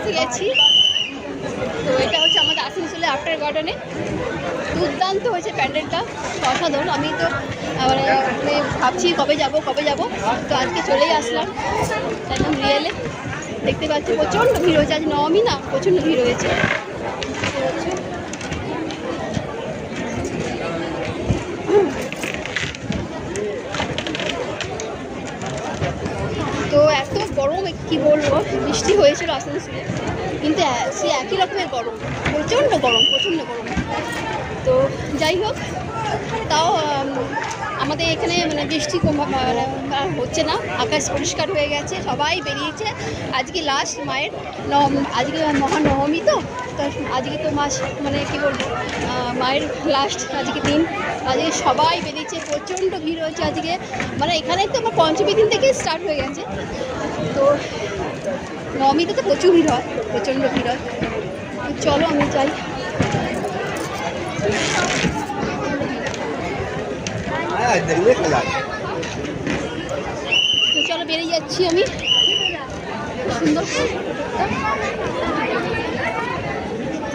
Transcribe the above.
এসে গেছি। তো এটা হচ্ছে আমাদের আসানসোলে আফটার গার্ডেনে। দুর্দান্ত হয়েছে প্যান্ডেলটা, অসাধারণ। আমি তো মানে ভাবছি কবে যাব। তো আজকে চলেই আসলাম একদম রিয়েলে। দেখতে পাচ্ছি প্রচণ্ড ভিড় হয়েছে, আজ নবমী না, প্রচণ্ড ভিড় হয়েছে। তো এত গরম কি বলবো, বৃষ্টি হয়েছিল আসানসোলে, কিন্তু সে একই রকমের গরম, প্রচণ্ড গরম। তো যাই হোক, তাও আমাদের এখানে মানে বৃষ্টি হচ্ছে না, আকাশ পরিষ্কার হয়ে গেছে, সবাই বেরিয়েছে। আজকে লাস্ট মায়ের আজকে মহানবমী, তো আজকে তো মাস মানে কী বলবো, মায়ের লাস্ট আজকে দিন। আজকে সবাই বেরিয়েছে, প্রচণ্ড ভিড় হয়েছে আজকে। মানে এখানে তো আমার পঞ্চমী দিন থেকে স্টার্ট হয়ে গেছে। তো নবমীতে তো প্রচুর ভিড় হয়, প্রচণ্ড ভিড় হয়। চলো আমি যাই। তো চলো বেরিয়ে যাচ্ছি আমি। সুন্দর